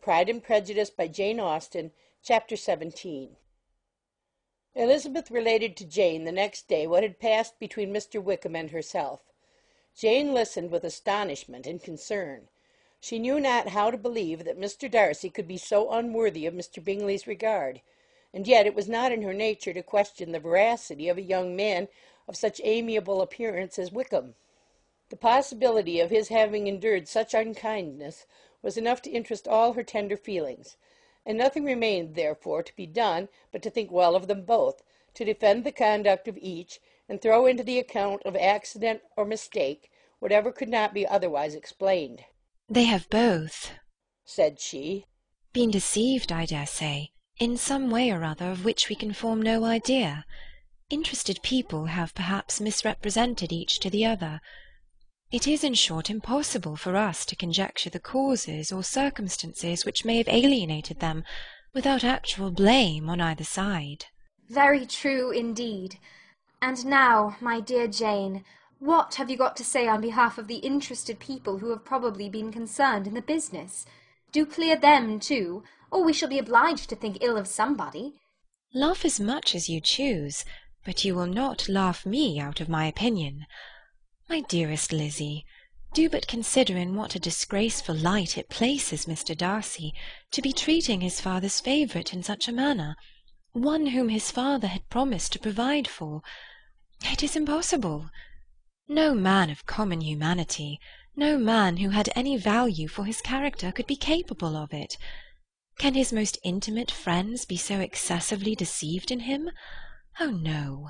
Pride and Prejudice by Jane Austen, Chapter 17. Elizabeth related to Jane the next day what had passed between Mr. Wickham and herself. Jane listened with astonishment and concern. She knew not how to believe that Mr. Darcy could be so unworthy of Mr. Bingley's regard, and yet it was not in her nature to question the veracity of a young man of such amiable appearance as Wickham. The possibility of his having endured such unkindness was enough to interest all her tender feelings, and nothing remained therefore to be done but to think well of them both, to defend the conduct of each, and throw into the account of accident or mistake whatever could not be otherwise explained. "They have both," said she, "been deceived, I dare say, in some way or other of which we can form no idea. Interested people have perhaps misrepresented each to the other. It is, in short, impossible for us to conjecture the causes or circumstances which may have alienated them, without actual blame on either side." Very true indeed. And now, my dear Jane, what have you got to say on behalf of the interested people who have probably been concerned in the business? Do clear them too, or we shall be obliged to think ill of somebody. Laugh as much as you choose, but you will not laugh me out of my opinion. My dearest Lizzie, do but consider in what a disgraceful light it places Mr. Darcy to be treating his father's favourite in such a manner, one whom his father had promised to provide for. It is impossible. No man of common humanity, no man who had any value for his character could be capable of it. Can his most intimate friends be so excessively deceived in him? Oh, no.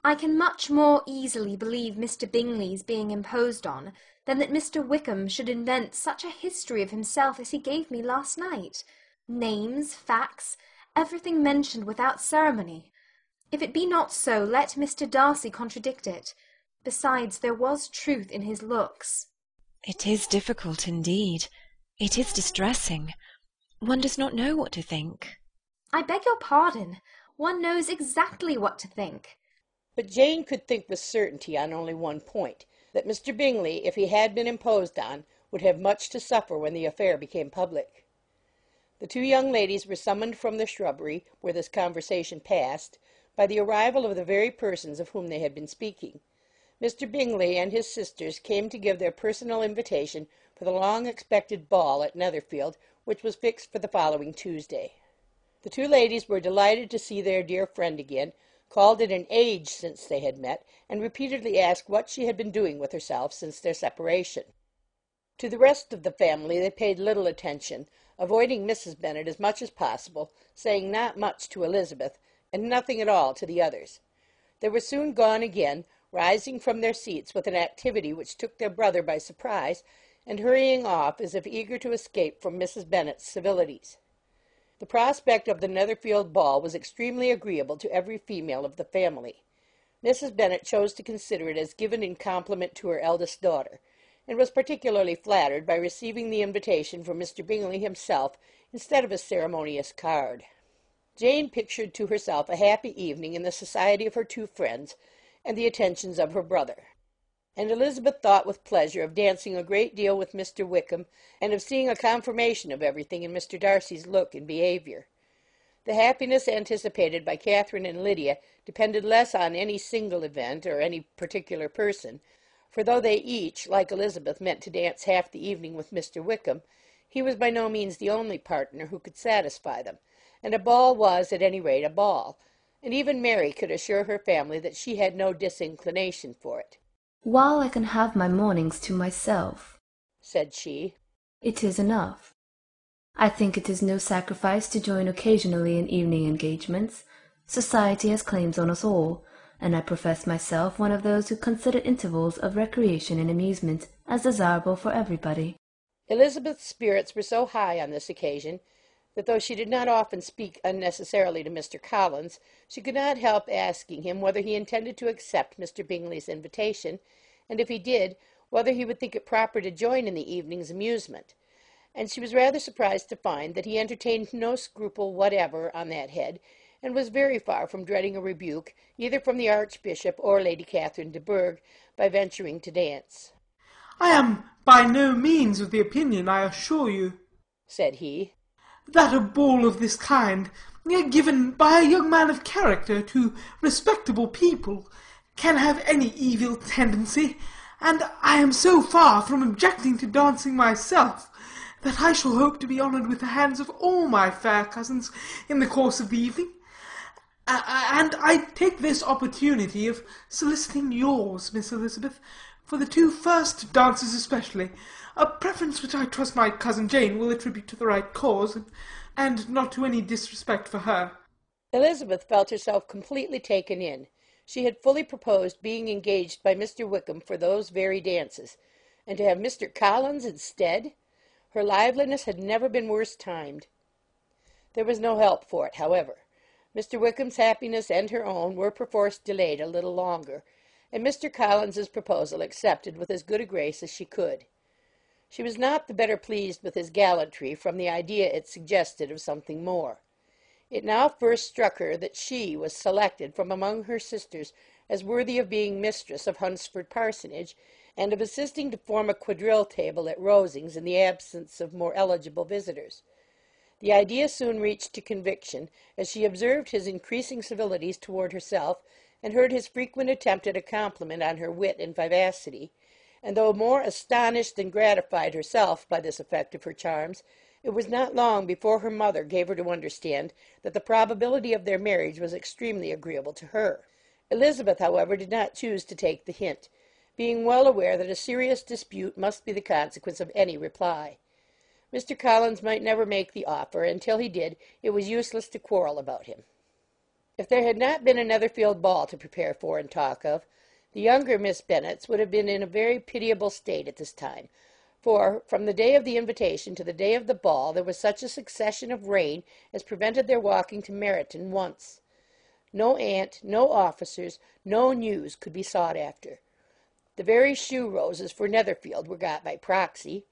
I can much more easily believe Mr. Bingley's being imposed on than that Mr. Wickham should invent such a history of himself as he gave me last night. Names, facts, everything mentioned without ceremony. If it be not so, let Mr. Darcy contradict it. Besides, there was truth in his looks. It is difficult indeed. It is distressing. One does not know what to think. I beg your pardon. One knows exactly what to think. But Jane could think with certainty on only one point, that Mr. Bingley, if he had been imposed on, would have much to suffer when the affair became public. The two young ladies were summoned from the shrubbery, where this conversation passed, by the arrival of the very persons of whom they had been speaking. Mr. Bingley and his sisters came to give their personal invitation for the long-expected ball at Netherfield, which was fixed for the following Tuesday. The two ladies were delighted to see their dear friend again, called it an age since they had met, and repeatedly asked what she had been doing with herself since their separation. To the rest of the family they paid little attention, avoiding Mrs. Bennet as much as possible, saying not much to Elizabeth, and nothing at all to the others. They were soon gone again, rising from their seats with an activity which took their brother by surprise, and hurrying off as if eager to escape from Mrs. Bennet's civilities. The prospect of the Netherfield ball was extremely agreeable to every female of the family. Mrs. Bennet chose to consider it as given in compliment to her eldest daughter, and was particularly flattered by receiving the invitation from Mr. Bingley himself instead of a ceremonious card. Jane pictured to herself a happy evening in the society of her two friends, and the attentions of her brother. And Elizabeth thought with pleasure of dancing a great deal with Mr. Wickham, and of seeing a confirmation of everything in Mr. Darcy's look and behaviour. The happiness anticipated by Catherine and Lydia depended less on any single event or any particular person, for though they each, like Elizabeth, meant to dance half the evening with Mr. Wickham, he was by no means the only partner who could satisfy them, and a ball was at any rate a ball, and even Mary could assure her family that she had no disinclination for it. "While I can have my mornings to myself," said she, "it is enough. I think it is no sacrifice to join occasionally in evening engagements. Society has claims on us all, and I profess myself one of those who consider intervals of recreation and amusement as desirable for everybody." Elizabeth's spirits were so high on this occasion that though she did not often speak unnecessarily to Mr. Collins, she could not help asking him whether he intended to accept Mr. Bingley's invitation, and if he did, whether he would think it proper to join in the evening's amusement. And she was rather surprised to find that he entertained no scruple whatever on that head, and was very far from dreading a rebuke, either from the Archbishop or Lady Catherine de Bourgh, by venturing to dance. "I am by no means of the opinion, I assure you," said he. "That a ball of this kind, given by a young man of character to respectable people, can have any evil tendency, and I am so far from objecting to dancing myself, that I shall hope to be honoured with the hands of all my fair cousins in the course of the evening. And I take this opportunity of soliciting yours, Miss Elizabeth, for the two first dances especially, a preference which I trust my cousin Jane will attribute to the right cause, and not to any disrespect for her." Elizabeth felt herself completely taken in. She had fully proposed being engaged by Mr. Wickham for those very dances, and to have Mr. Collins instead. Her liveliness had never been worse timed. There was no help for it, however. Mr. Wickham's happiness and her own were perforce delayed a little longer, and Mr. Collins's proposal accepted with as good a grace as she could. She was not the better pleased with his gallantry from the idea it suggested of something more. It now first struck her that she was selected from among her sisters as worthy of being mistress of Hunsford Parsonage, and of assisting to form a quadrille table at Rosings in the absence of more eligible visitors. The idea soon reached to conviction, as she observed his increasing civilities toward herself, and heard his frequent attempt at a compliment on her wit and vivacity, and though more astonished than gratified herself by this effect of her charms, it was not long before her mother gave her to understand that the probability of their marriage was extremely agreeable to her. Elizabeth, however, did not choose to take the hint, being well aware that a serious dispute must be the consequence of any reply. Mr. Collins might never make the offer, and till he did, it was useless to quarrel about him. If there had not been a Netherfield ball to prepare for and talk of, the younger Miss Bennets would have been in a very pitiable state at this time, for, from the day of the invitation to the day of the ball, there was such a succession of rain as prevented their walking to Meryton once. No aunt, no officers, no news could be sought after. The very shoe roses for Netherfield were got by proxy.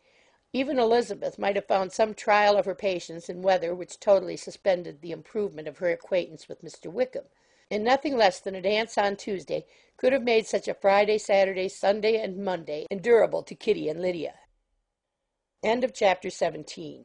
Even Elizabeth might have found some trial of her patience in weather which totally suspended the improvement of her acquaintance with Mr. Wickham, and nothing less than a dance on Tuesday could have made such a Friday, Saturday, Sunday, and Monday endurable to Kitty and Lydia. End of chapter 17.